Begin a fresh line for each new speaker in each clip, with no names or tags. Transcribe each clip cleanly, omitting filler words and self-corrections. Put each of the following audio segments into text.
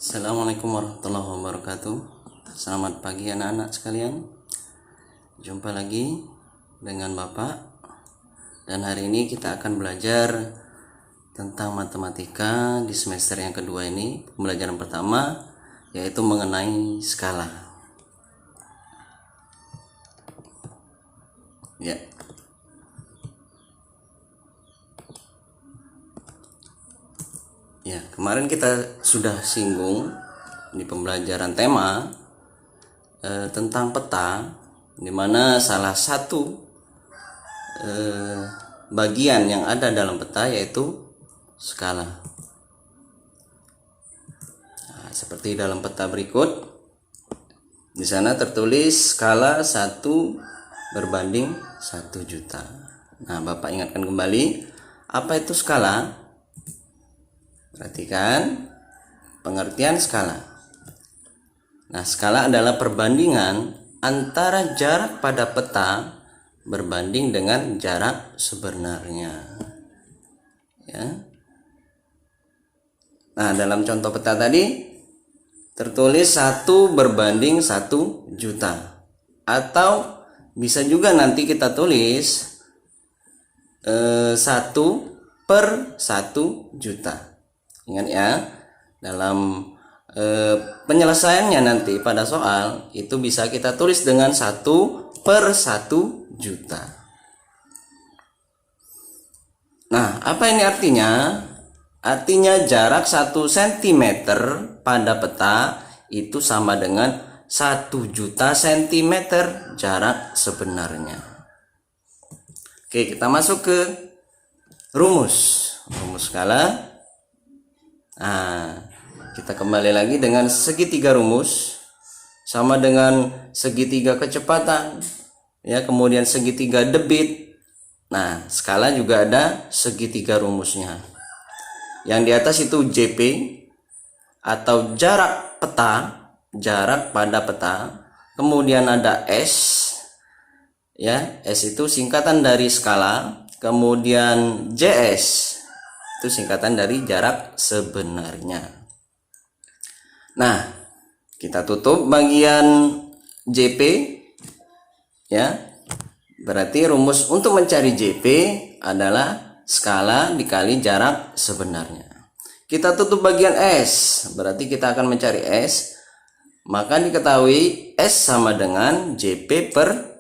Assalamualaikum warahmatullahi wabarakatuh. Selamat pagi anak-anak sekalian. Jumpa lagi dengan Bapak. Dan hari ini kita akan belajar tentang matematika di semester yang kedua ini. Pembelajaran pertama yaitu mengenai skala. Ya. Ya, kemarin kita sudah singgung di pembelajaran tema tentang peta, di mana salah satu bagian yang ada dalam peta yaitu skala. Nah, seperti dalam peta berikut, di sana tertulis skala 1 berbanding 1 juta. Nah, Bapak ingatkan kembali, apa itu skala? Perhatikan pengertian skala. Nah, skala adalah perbandingan antara jarak pada peta berbanding dengan jarak sebenarnya. Ya. Nah, dalam contoh peta tadi tertulis 1 berbanding 1 juta. Atau bisa juga nanti kita tulis 1 per 1 juta. Ingat ya, dalam penyelesaiannya nanti pada soal itu bisa kita tulis dengan 1 per 1 juta. Nah, apa ini artinya? Artinya jarak 1 cm pada peta itu sama dengan 1 juta cm jarak sebenarnya. Oke, kita masuk ke rumus skala. Nah, kita kembali lagi dengan segitiga rumus sama dengan segitiga kecepatan, ya, kemudian segitiga debit. Nah, skala juga ada segitiga rumusnya. Yang di atas itu JP atau jarak peta, jarak pada peta. Kemudian ada S, ya, S itu singkatan dari skala. Kemudian JS itu singkatan dari jarak sebenarnya. Nah, kita tutup bagian JP, ya. Berarti rumus untuk mencari JP adalah skala dikali jarak sebenarnya. Kita tutup bagian S, berarti kita akan mencari S. Maka diketahui S sama dengan JP per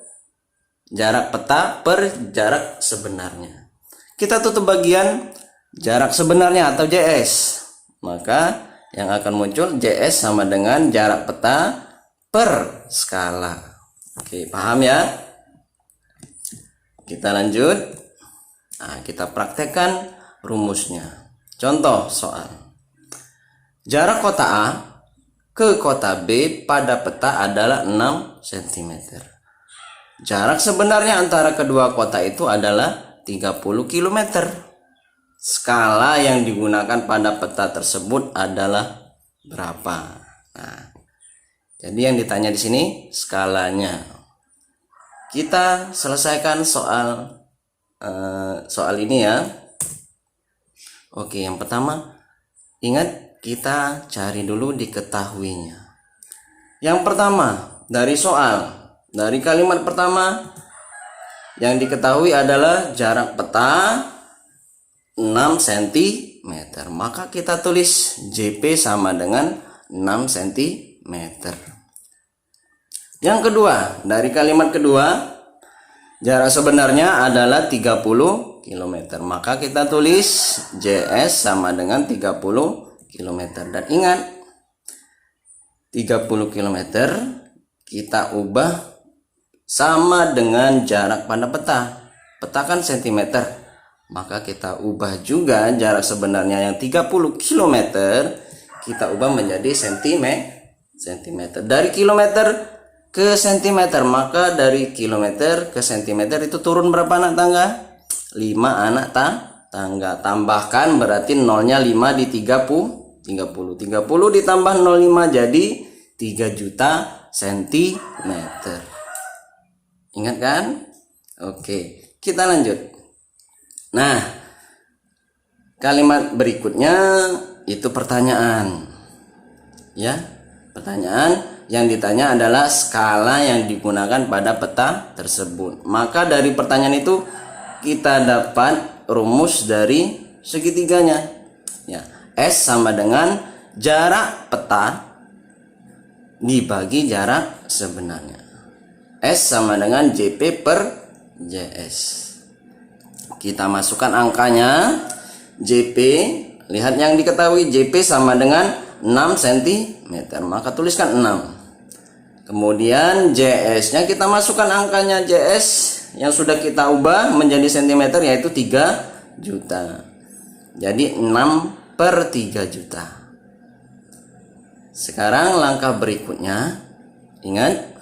jarak peta per jarak sebenarnya. Kita tutup bagian jarak sebenarnya atau JS, maka yang akan muncul JS sama dengan jarak peta per skala. Oke, paham ya? Kita lanjut. Nah, kita praktekkan rumusnya. Contoh soal. Jarak kota A ke kota B pada peta adalah 6 cm. Jarak sebenarnya antara kedua kota itu adalah 30 km. Skala yang digunakan pada peta tersebut adalah berapa? Nah, jadi yang ditanya di sini skalanya. Kita selesaikan soal ini ya. Oke, yang pertama, ingat kita cari dulu diketahuinya. Yang pertama, dari kalimat pertama yang diketahui adalah jarak peta 6 cm. Maka kita tulis JP sama dengan 6 cm. Yang kedua, dari kalimat kedua, jarak sebenarnya adalah 30 km. Maka kita tulis JS sama dengan 30 km. Dan ingat, 30 km kita ubah sama dengan jarak pada peta. Peta kan cm. Maka kita ubah juga jarak sebenarnya yang 30 km, kita ubah menjadi cm. Dari kilometer ke cm, maka dari kilometer ke cm itu turun berapa anak tangga? 5 anak tangga. Tambahkan berarti nolnya 5 di 30 ditambah 0,5 jadi 3 juta cm. Ingat kan? Oke, kita lanjut. Nah, kalimat berikutnya itu pertanyaan. Ya, pertanyaan yang ditanya adalah skala yang digunakan pada peta tersebut. Maka dari pertanyaan itu kita dapat rumus dari segitiganya. Ya, S sama dengan jarak peta dibagi jarak sebenarnya. S sama dengan JP per JS. Kita masukkan angkanya. JP, lihat yang diketahui, JP sama dengan 6 cm, maka tuliskan 6. Kemudian JS-nya kita masukkan angkanya, JS yang sudah kita ubah menjadi cm yaitu 3 juta. Jadi 6 per 3 juta. Sekarang langkah berikutnya, ingat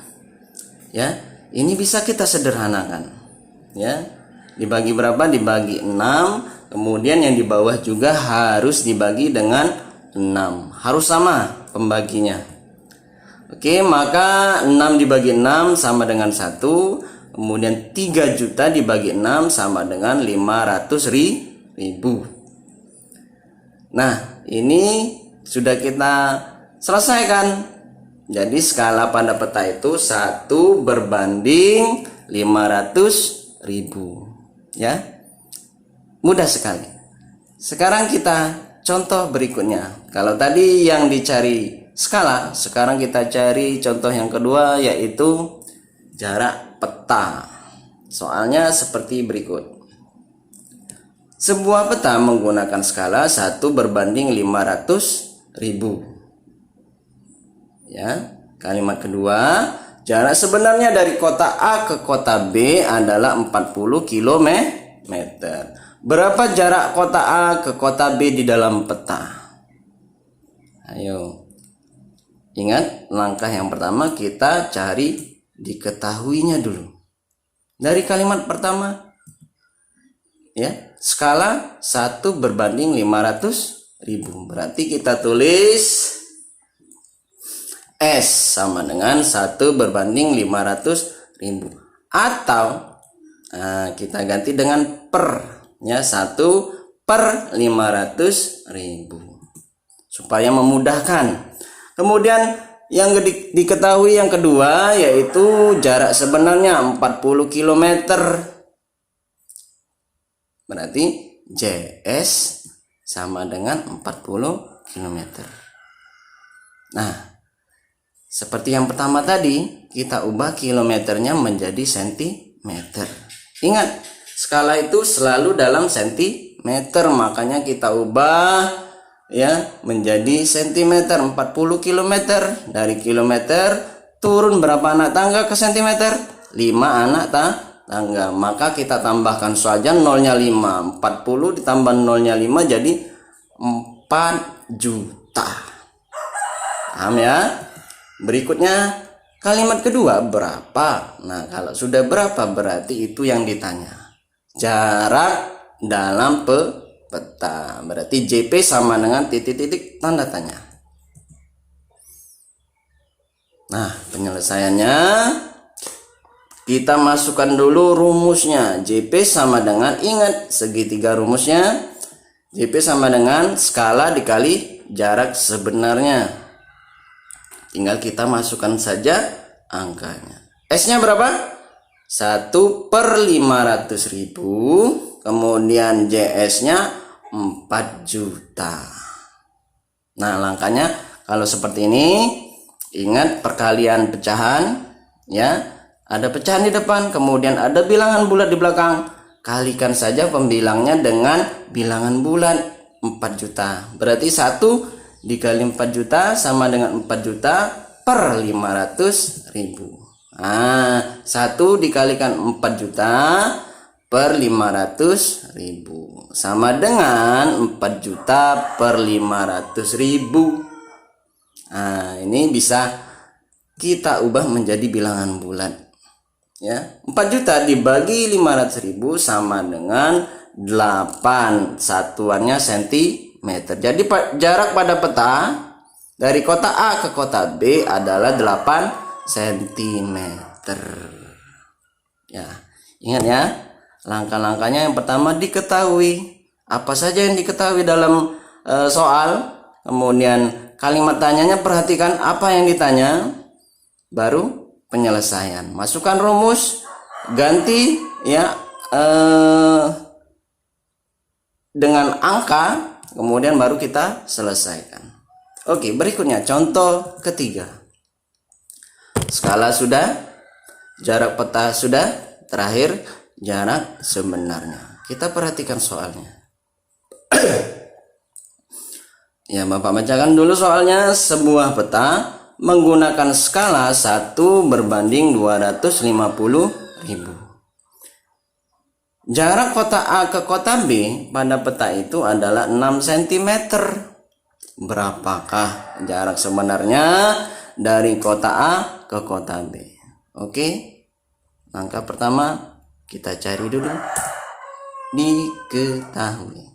ya, ini bisa kita sederhanakan ya. Dibagi berapa? Dibagi 6. Kemudian yang di bawah juga harus dibagi dengan 6, harus sama pembaginya. Oke, maka 6 dibagi 6 sama dengan 1. Kemudian 3 juta dibagi 6 sama dengan 500.000. Nah, ini sudah kita selesaikan. Jadi skala pada peta itu 1 berbanding 500.000. Ya, mudah sekali. Sekarang kita contoh berikutnya. Kalau tadi yang dicari skala, sekarang kita cari contoh yang kedua, yaitu jarak peta. Soalnya seperti berikut. Sebuah peta menggunakan skala 1 berbanding 500.000. Ya, kalimat kedua, jarak sebenarnya dari kota A ke kota B adalah 40 km. Berapa jarak kota A ke kota B di dalam peta? Ayo. Ingat, langkah yang pertama kita cari diketahuinya dulu. Dari kalimat pertama. Ya, skala 1 berbanding 500.000. Berarti kita tulis S sama dengan 1 berbanding 500.000. Atau kita ganti dengan per. Ya, 1 per 500.000 supaya memudahkan. Kemudian yang diketahui yang kedua yaitu jarak sebenarnya 40 km. Berarti JS sama dengan 40 km. Nah, seperti yang pertama tadi, kita ubah kilometernya menjadi sentimeter. Ingat, skala itu selalu dalam sentimeter, makanya kita ubah ya menjadi sentimeter. 40 km, dari kilometer turun berapa anak tangga ke sentimeter? 5 anak tangga. Maka kita tambahkan saja nolnya 5. 40 ditambah nolnya 5 jadi 4 juta. Paham ya? Berikutnya kalimat kedua, berapa? Nah, kalau sudah berapa berarti itu yang ditanya. Jarak dalam peta. Berarti JP sama dengan titik-titik tanda tanya. Nah, penyelesaiannya kita masukkan dulu rumusnya. JP sama dengan, ingat segitiga rumusnya. JP sama dengan skala dikali jarak sebenarnya. Tinggal kita masukkan saja angkanya. S-nya berapa? 1 per 500.000. Kemudian JS-nya 4 juta. Nah, langkahnya kalau seperti ini, ingat perkalian pecahan ya. Ada pecahan di depan, kemudian ada bilangan bulat di belakang. Kalikan saja pembilangnya dengan bilangan bulat 4 juta. Berarti 1 dikali 4 juta sama dengan 4 juta per 500.000. Nah, 1 dikalikan 4 juta per 500.000 sama dengan 4 juta per 500.000. Nah, ini bisa kita ubah menjadi bilangan bulat. Ya, 4 juta dibagi 500.000 sama dengan 8, satuannya sentimeter. Jadi jarak pada peta dari kota A ke kota B adalah 8 cm. Ya, ingat ya, langkah-langkahnya yang pertama diketahui. Apa saja yang diketahui dalam soal, kemudian kalimat tanyanya perhatikan apa yang ditanya, baru penyelesaian. Masukkan rumus, ganti ya dengan angka, kemudian baru kita selesaikan. Oke, berikutnya contoh ketiga. Skala sudah, jarak peta sudah, terakhir jarak sebenarnya. Kita perhatikan soalnya. Ya, Bapak bacakan dulu soalnya. Sebuah peta menggunakan skala 1 berbanding 250.000. Jarak kota A ke kota B pada peta itu adalah 6 cm. Berapakah jarak sebenarnya dari kota A ke kota B? Oke, langkah pertama kita cari dulu. Diketahui.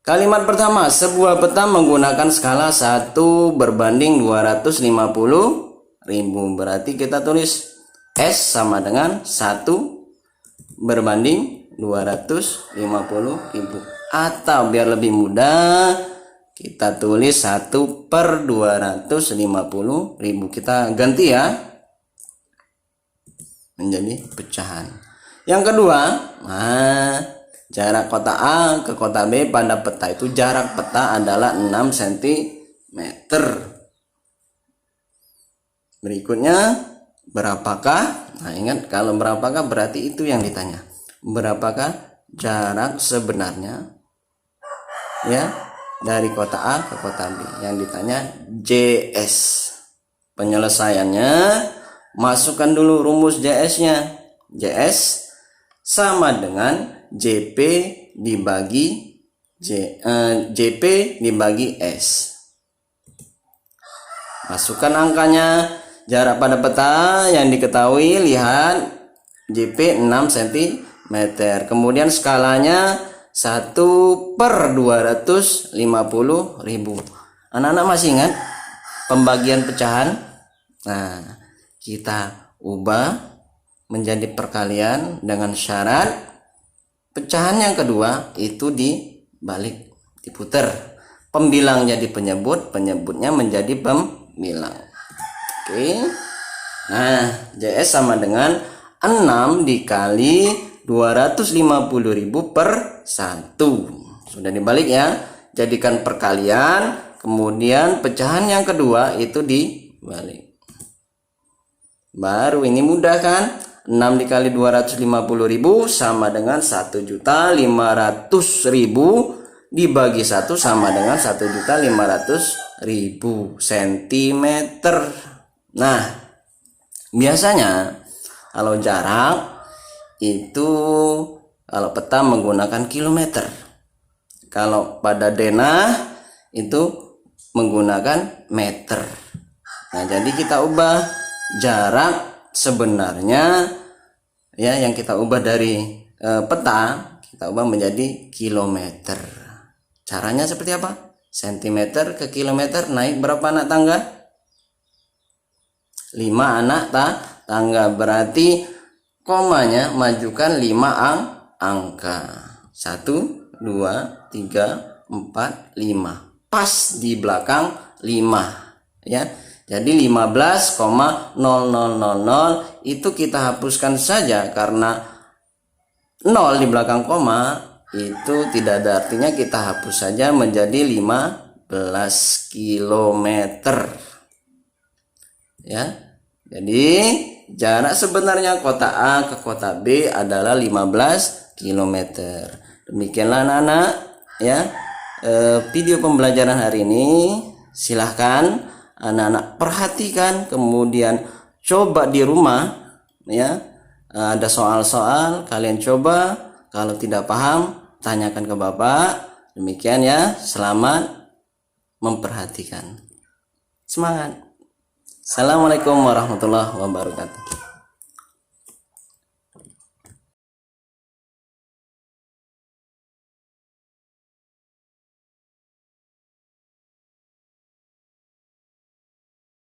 Kalimat pertama, sebuah peta menggunakan skala 1 berbanding 250.000. Berarti kita tulis S sama dengan 1 berbanding 250.000. Atau biar lebih mudah, kita tulis 1 per 250.000. Kita ganti ya, menjadi pecahan. Yang kedua, jarak kota A ke kota B pada peta itu, jarak peta adalah 6 cm. Berikutnya, berapakah? Nah, ingat kalau berapakah berarti itu yang ditanya. Berapakah jarak sebenarnya ya dari kota A ke kota B? Yang ditanya JS. Penyelesaiannya, masukkan dulu rumus JS-nya. JS sama dengan JP dibagi JP dibagi S. Masukkan angkanya. Jarak pada peta yang diketahui, lihat JP 6 cm. Kemudian skalanya 1 per 250.000. Anak-anak masih ingat pembagian pecahan? Nah, kita ubah menjadi perkalian dengan syarat pecahan yang kedua itu dibalik, diputer. Pembilang jadi penyebut, penyebutnya menjadi pembilang. Oke. Nah, JS sama dengan 6 dikali 250.000 per 1. Sudah dibalik ya. Jadikan perkalian, kemudian pecahan yang kedua itu dibalik. Baru ini mudah kan? 6 dikali 250.000 sama dengan 1.500.000 dibagi 1 sama dengan 1.500.000 cm. Nah, biasanya kalau jarak itu, kalau peta menggunakan kilometer. Kalau pada denah itu menggunakan meter. Nah, jadi kita ubah jarak sebenarnya ya, yang kita ubah dari peta kita ubah menjadi kilometer. Caranya seperti apa? Sentimeter ke kilometer naik berapa anak tangga? 5 anak tangga. Berarti komanya majukan 5 angka. 1, 2, 3, 4, 5. Pas di belakang 5 ya. Jadi 15,0000 itu kita hapuskan saja, karena 0 di belakang koma itu tidak ada artinya, kita hapus saja menjadi 15 km. Ya. Jadi jarak sebenarnya kota A ke kota B adalah 15 km. Demikianlah anak-anak ya video pembelajaran hari ini. Silahkan anak-anak perhatikan, kemudian coba di rumah ya. Ada soal-soal kalian coba, kalau tidak paham tanyakan ke Bapak. Demikian ya, selamat memperhatikan. Semangat. Assalamualaikum warahmatullahi wabarakatuh.